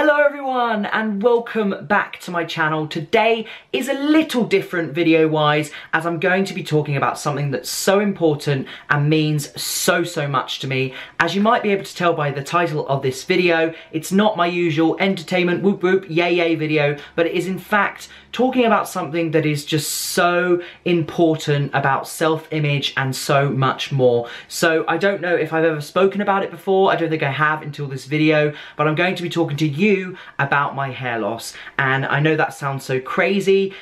Hello everyone and welcome back to my channel. Today is a little different video wise as I'm going to be talking about something that's so important and means so much to me. As you might be able to tell by the title of this video, it's not my usual entertainment whoop whoop yay yay video, but it is in fact talking about something that is just so important about self-image and so much more. So I don't know if I've ever spoken about it before, I don't think I have until this video, but I'm going to be talking to you about my hair loss. And I know that sounds so crazy,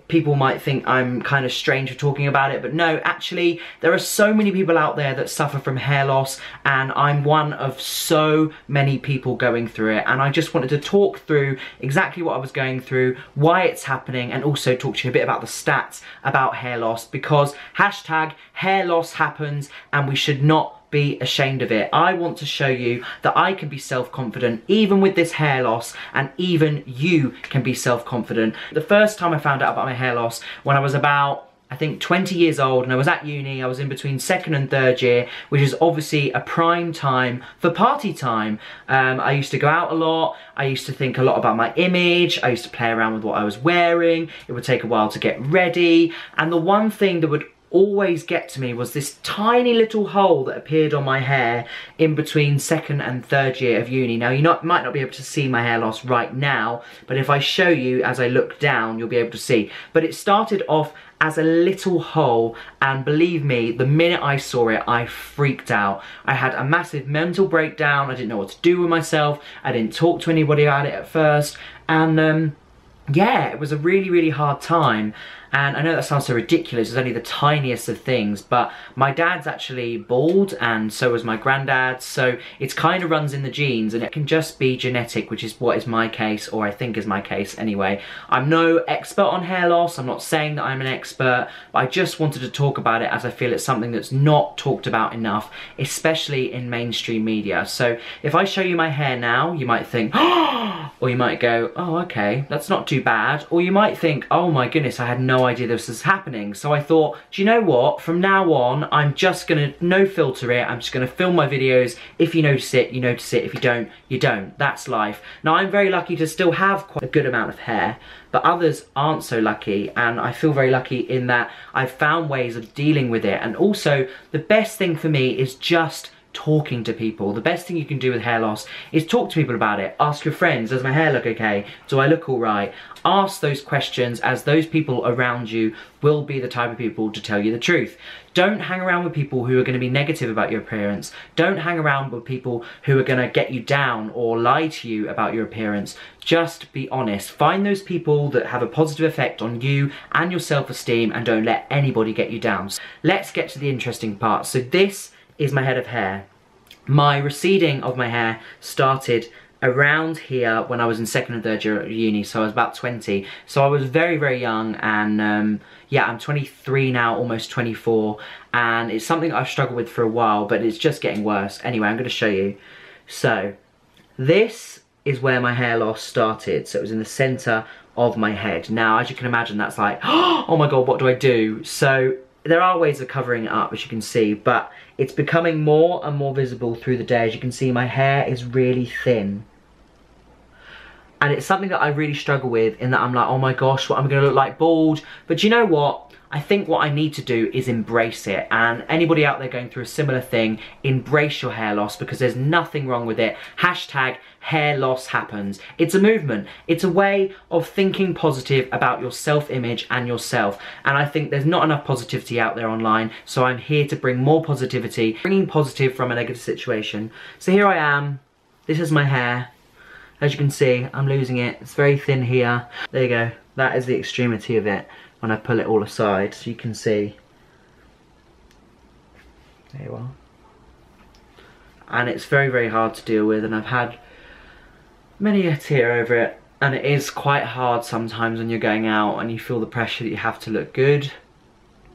people might think I'm kind of strange for talking about it, but no, actually there are so many people out there that suffer from hair loss and I'm one of so many people going through it, and I just wanted to talk through exactly what I was going through, why it's happening, and also talk to you a bit about the stats about hair loss, because hashtag hair loss happens and we should not be ashamed of it. I want to show you that I can be self-confident even with this hair loss, and even you can be self-confident. The first time I found out about my hair loss when I was about, I think 20 years old, and I was at uni. I was in between second and third year, which is obviously a prime time for party time. I used to go out a lot. I used to think a lot about my image. I used to play around with what I was wearing. It would take a while to get ready. And the one thing that would always get to me was this tiny little hole that appeared on my hair in between second and third year of uni. Now you might not be able to see my hair loss right now, but if I show you as I look down, you'll be able to see. But it started off as a little hole, and believe me, the minute I saw it, I freaked out. I had a massive mental breakdown. I didn't know what to do with myself. I didn't talk to anybody about it at first, and yeah, it was a really hard time. And I know that sounds so ridiculous, it's only the tiniest of things, but my dad's actually bald and so was my granddad, so it kind of runs in the genes, and it can just be genetic, which is what is my case, or I think is my case anyway. I'm no expert on hair loss, I'm not saying that I'm an expert, but I just wanted to talk about it as I feel it's something that's not talked about enough, especially in mainstream media. So if I show you my hair now, you might think, oh, or you might go, oh okay, that's not too bad, or you might think, oh my goodness, I had no idea this was happening. So I thought, do you know what, from now on I'm just gonna no filter it, I'm just gonna film my videos. If you notice it, you notice it. If you don't, you don't. That's life. Now I'm very lucky to still have quite a good amount of hair, but others aren't so lucky, and I feel very lucky in that I've found ways of dealing with it. And also the best thing for me is just talking to people. The best thing you can do with hair loss is talk to people about it. Ask your friends, does my hair look okay? Do I look alright? Ask those questions, as those people around you will be the type of people to tell you the truth. Don't hang around with people who are going to be negative about your appearance. Don't hang around with people who are going to get you down or lie to you about your appearance. Just be honest. Find those people that have a positive effect on you and your self-esteem, and don't let anybody get you down. Let's get to the interesting part. So this is my head of hair. My receding of my hair started around here when I was in second and third year at uni, so I was about 20. So I was very young, and yeah, I'm 23 now, almost 24, and it's something I've struggled with for a while, but it's just getting worse. Anyway, I'm going to show you. So this is where my hair loss started. So it was in the centre of my head. Now, as you can imagine, that's like, oh my god, what do I do? So there are ways of covering it up, as you can see, but it's becoming more and more visible through the day. As you can see, my hair is really thin. And it's something that I really struggle with, in that I'm like, oh my gosh, what, I'm gonna look like bald. But you know what? I think what I need to do is embrace it. And anybody out there going through a similar thing, embrace your hair loss, because there's nothing wrong with it. Hashtag hair loss happens. It's a movement. It's a way of thinking positive about your self-image and yourself. And I think there's not enough positivity out there online, so I'm here to bring more positivity, bringing positive from a negative situation. So here I am. This is my hair. As you can see, I'm losing it. It's very thin here. There you go. That is the extremity of it when I pull it all aside, so you can see. There you are. And it's very hard to deal with, and I've had many a tear over it, and it is quite hard sometimes when you're going out and you feel the pressure that you have to look good.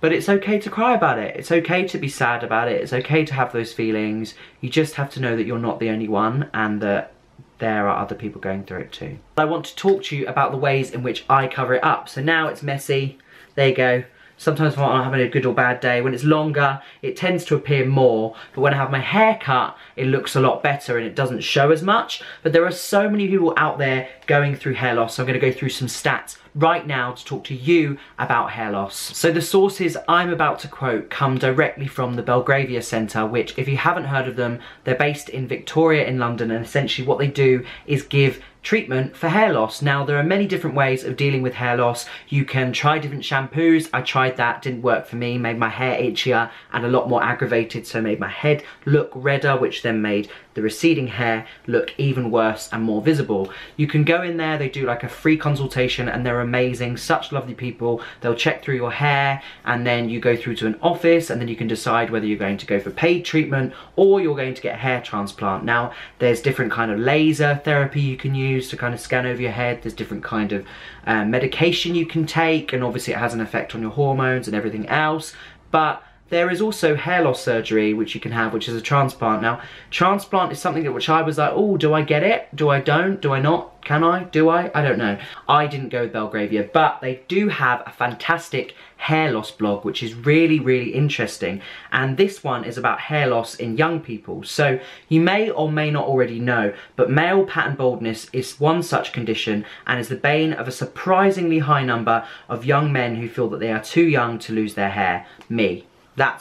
But it's okay to cry about it. It's okay to be sad about it. It's okay to have those feelings. You just have to know that you're not the only one, and that there are other people going through it too. I want to talk to you about the ways in which I cover it up. So now it's messy. There you go. Sometimes if I'm having a good or bad day. When it's longer, it tends to appear more, but when I have my hair cut, it looks a lot better and it doesn't show as much. But there are so many people out there going through hair loss, so I'm going to go through some stats right now to talk to you about hair loss. So the sources I'm about to quote come directly from the Belgravia Centre, which, if you haven't heard of them, they're based in Victoria in London, and essentially what they do is give treatment for hair loss. Now, there are many different ways of dealing with hair loss. You can try different shampoos. I tried that, didn't work for me, made my hair itchier and a lot more aggravated, so made my head look redder, which then made the receding hair look even worse and more visible. You can go in there, they do like a free consultation, and they're amazing, such lovely people. They'll check through your hair, and then you go through to an office, and then you can decide whether you're going to go for paid treatment or you're going to get a hair transplant. Now, there's different kind of laser therapy you can use to kind of scan over your head. There's different kind of medication you can take, and obviously it has an effect on your hormones and everything else. But there is also hair loss surgery which you can have, which is a transplant. Now, transplant is something that which I was like, oh, do I get it? Do I don't? Do I not? Can I? Do I? I don't know. I didn't go with Belgravia, but they do have a fantastic hair loss blog, which is really, really interesting. And this one is about hair loss in young people. So you may or may not already know, but male pattern baldness is one such condition and is the bane of a surprisingly high number of young men who feel that they are too young to lose their hair. Me.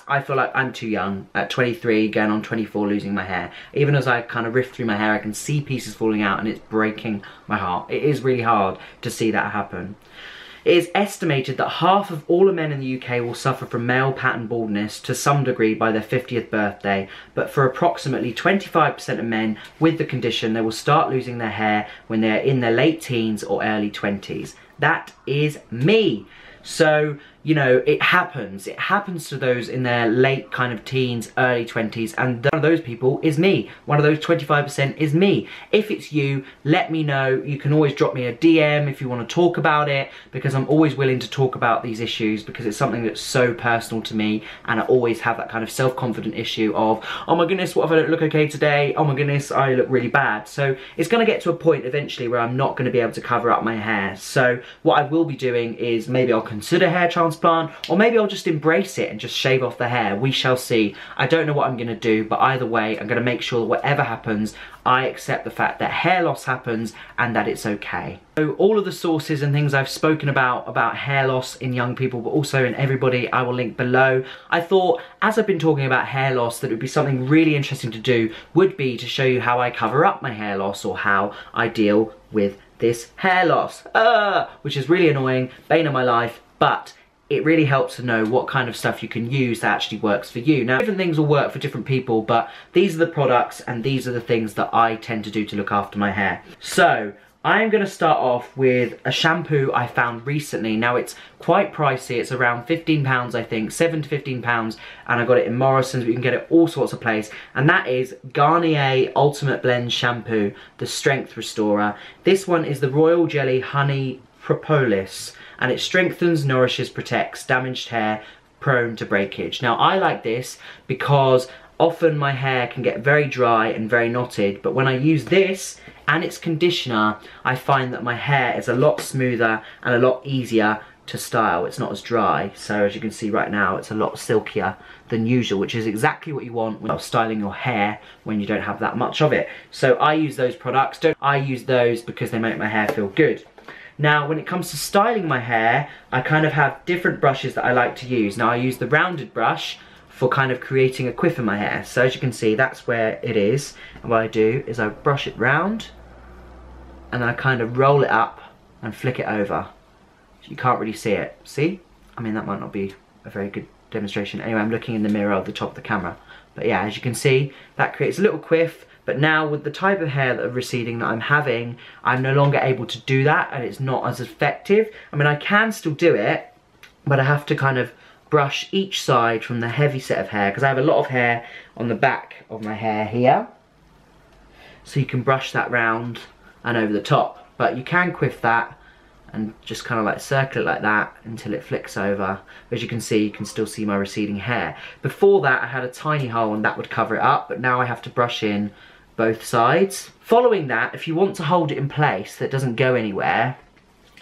I feel like I'm too young, at 23, going on 24, losing my hair. Even as I kind of riff through my hair, I can see pieces falling out and it's breaking my heart. It is really hard to see that happen. It is estimated that half of all the men in the UK will suffer from male pattern baldness to some degree by their 50th birthday, but for approximately 25% of men with the condition, they will start losing their hair when they are in their late teens or early 20s. That is me. So, you know, it happens. It happens to those in their late kind of teens, early 20s, and one of those people is me. One of those 25% is me. If it's you, let me know. You can always drop me a DM if you want to talk about it, because I'm always willing to talk about these issues, because it's something that's so personal to me, and I always have that kind of self-confident issue of, oh my goodness, what if I don't look okay today? Oh my goodness, I look really bad. So it's going to get to a point eventually where I'm not going to be able to cover up my hair. So what I will be doing is maybe I'll consider hair transplant, or maybe I'll just embrace it and just shave off the hair. We shall see. I don't know what I'm going to do, but either way, I'm going to make sure that whatever happens, I accept the fact that hair loss happens and that it's okay. So all of the sources and things I've spoken about hair loss in young people, but also in everybody, I will link below. I thought, as I've been talking about hair loss, that it would be something really interesting to do, would be to show you how I cover up my hair loss, or how I deal with this hair loss, which is really annoying, bane of my life, but it really helps to know what kind of stuff you can use that actually works for you. Now, different things will work for different people, but these are the products and these are the things that I tend to do to look after my hair. So I'm going to start off with a shampoo I found recently. Now, it's quite pricey. It's around £15, I think, £7 to £15, and I got it in Morrison's, but you can get it all sorts of places. And that is Garnier Ultimate Blend Shampoo, the Strength Restorer. This one is the Royal Jelly Honey Propolis, and it strengthens, nourishes, protects damaged hair prone to breakage. Now, I like this because often my hair can get very dry and very knotted, but when I use this and its conditioner, I find that my hair is a lot smoother and a lot easier to style. It's not as dry, so as you can see right now, it's a lot silkier than usual, which is exactly what you want when you're styling your hair when you don't have that much of it. So I use those products. I use those because they make my hair feel good. Now, when it comes to styling my hair, I kind of have different brushes that I like to use. Now, I use the rounded brush for kind of creating a quiff in my hair. So as you can see, that's where it is. And what I do is I brush it round, and then I kind of roll it up and flick it over. So you can't really see it. See? I mean, that might not be a very good demonstration. Anyway, I'm looking in the mirror at the top of the camera. But yeah, as you can see, that creates a little quiff. But now with the type of hair that of receding that I'm having, I'm no longer able to do that, and it's not as effective. I mean, I can still do it, but I have to kind of brush each side from the heavy set of hair, because I have a lot of hair on the back of my hair here. So you can brush that round and over the top, but you can quiff that and just kind of like circle it like that until it flicks over. As you can see, you can still see my receding hair. Before that, I had a tiny hole and that would cover it up, but now I have to brush in both sides. Following that, if you want to hold it in place so it doesn't go anywhere,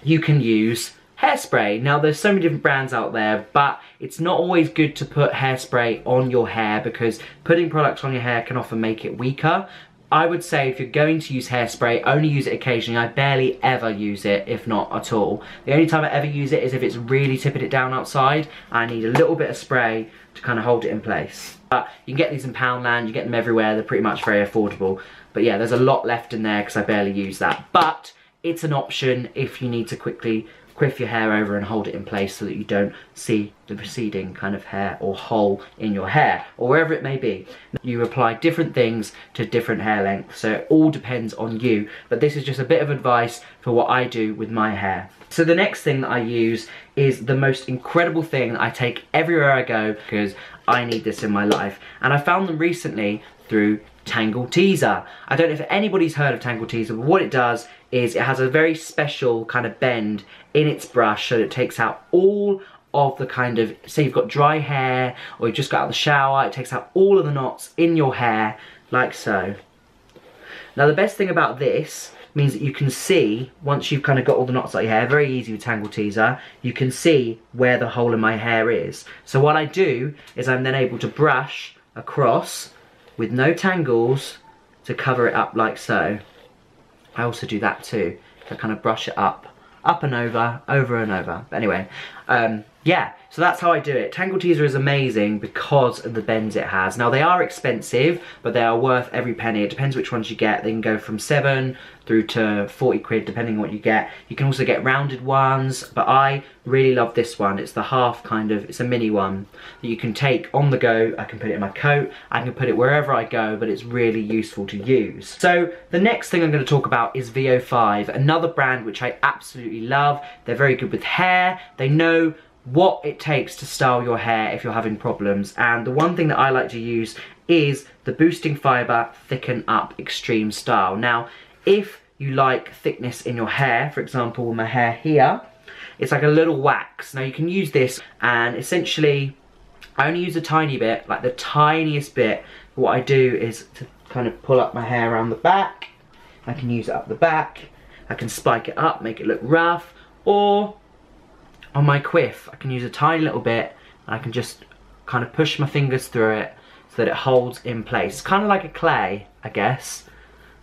you can use Hairspray. Now there's so many different brands out there, but it's not always good to put hairspray on your hair because putting products on your hair can often make it weaker. I would say if you're going to use hairspray, only use it occasionally. I barely ever use it, if not at all. The only time I ever use it is if it's really tipping it down outside. I need a little bit of spray to kind of hold it in place. But you can get these in Poundland, you get them everywhere, they're pretty much very affordable. But yeah, there's a lot left in there because I barely use that. But it's an option if you need to quickly quiff your hair over and hold it in place so that you don't see the receding kind of hair or hole in your hair or wherever it may be. You apply different things to different hair lengths, so it all depends on you, but this is just a bit of advice for what I do with my hair. So the next thing that I use is the most incredible thing that I take everywhere I go because I need this in my life, and I found them recently through Tangle Teezer. I don't know if anybody's heard of Tangle Teezer, but what it does is it has a very special kind of bend in its brush so that it takes out all of the kind of, say you've got dry hair or you just got out of the shower, it takes out all of the knots in your hair like so. Now the best thing about this means that you can see, once you've kind of got all the knots out of your hair, very easy with Tangle Teezer, you can see where the hole in my hair is. So what I do is I'm then able to brush across with no tangles to cover it up like so. I also do that too, to kind of brush it up and over and over. But anyway, yeah, so that's how I do it. Tangle Teezer is amazing because of the bends it has. Now they are expensive, but they are worth every penny. It depends which ones you get. They can go from 7 through to 40 quid depending on what you get. You can also get rounded ones, but I really love this one. It's the half kind of, it's a mini one that you can take on the go. I can put it in my coat, I can put it wherever I go, but it's really useful to use. So the next thing I'm going to talk about is VO5, another brand which I absolutely love. They're very good with hair. They know what it takes to style your hair if you're having problems, and the one thing that I like to use is the Boosting Fibre Thicken Up Extreme Style. Now if you like thickness in your hair, for example with my hair here, it's like a little wax. Now you can use this, and essentially I only use a tiny bit, like the tiniest bit. What I do is to kind of pull up my hair around the back. I can use it up the back, I can spike it up, make it look rough, or on my quiff I can use a tiny little bit and I can just kind of push my fingers through it so that it holds in place. Kind of like a clay, I guess.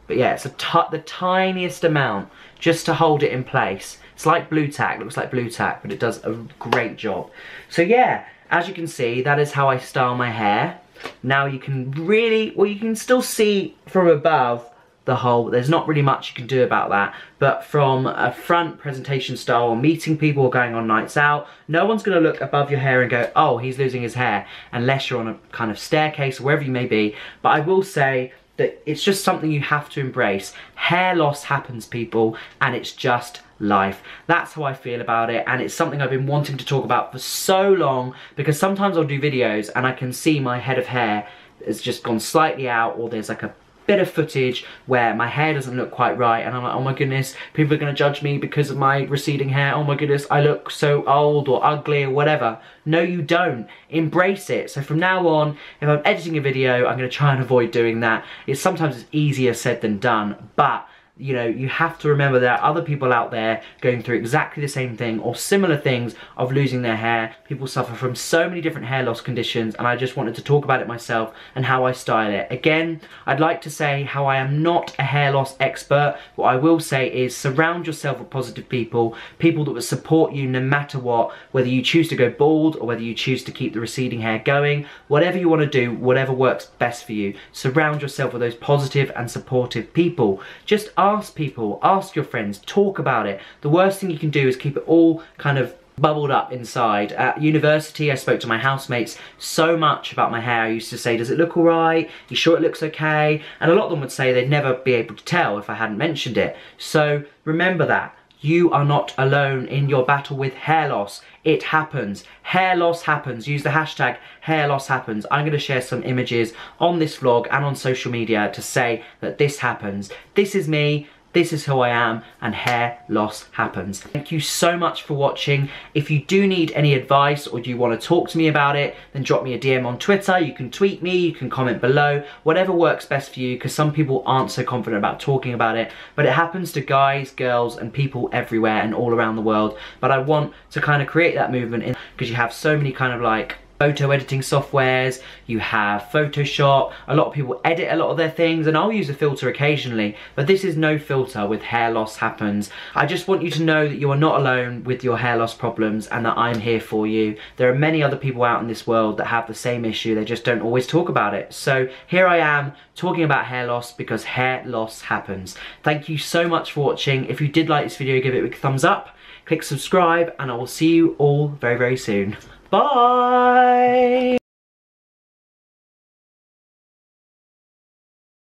But yeah, it's the tiniest amount just to hold it in place. It's like blue tack, looks like blue tack, but it does a great job. So yeah, as you can see, that is how I style my hair. Now you can really, well, you can still see from above the hole. There's not really much you can do about that, but from a front presentation style or meeting people or going on nights out, no one's going to look above your hair and go, oh, he's losing his hair, unless you're on a kind of staircase or wherever you may be. But I will say that it's just something you have to embrace. Hair loss happens, people, and it's just life. That's how I feel about it, and it's something I've been wanting to talk about for so long, because sometimes I'll do videos and I can see my head of hair has just gone slightly out, or there's like a bit of footage where my hair doesn't look quite right, and I'm like, oh my goodness, people are going to judge me because of my receding hair. Oh my goodness, I look so old or ugly or whatever. No, you don't. Embrace it. So from now on, if I'm editing a video, I'm going to try and avoid doing that. Sometimes it's easier said than done, but you know, you have to remember there are other people out there going through exactly the same thing or similar things of losing their hair. People suffer from so many different hair loss conditions, and I just wanted to talk about it myself and how I style it. Again, I'd like to say how I am not a hair loss expert. What I will say is surround yourself with positive people, people that will support you no matter what, whether you choose to go bald or whether you choose to keep the receding hair going. Whatever you want to do, whatever works best for you, surround yourself with those positive and supportive people. Just ask people, ask your friends, talk about it. The worst thing you can do is keep it all kind of bubbled up inside. At university, I spoke to my housemates so much about my hair. I used to say, does it look alright? You sure it looks okay? And a lot of them would say they'd never be able to tell if I hadn't mentioned it. So remember that. You are not alone in your battle with hair loss. It happens. Hair loss happens. Use the hashtag hair loss happens. I'm going to share some images on this vlog and on social media to say that this happens. This is me. This is who I am, and hair loss happens. Thank you so much for watching. If you do need any advice or do you want to talk to me about it, then drop me a DM on Twitter. You can tweet me, you can comment below, whatever works best for you, because some people aren't so confident about talking about it. But it happens to guys, girls, and people everywhere and all around the world. But I want to kind of create that movement because you have so many kind of like photo editing softwares, you have Photoshop, a lot of people edit a lot of their things, and I'll use a filter occasionally, but this is no filter with hair loss happens. I just want you to know that you are not alone with your hair loss problems and that I'm here for you. There are many other people out in this world that have the same issue, they just don't always talk about it. So here I am talking about hair loss because hair loss happens. Thank you so much for watching. If you did like this video, give it a big thumbs up, click subscribe, and I will see you all very, very soon. Bye!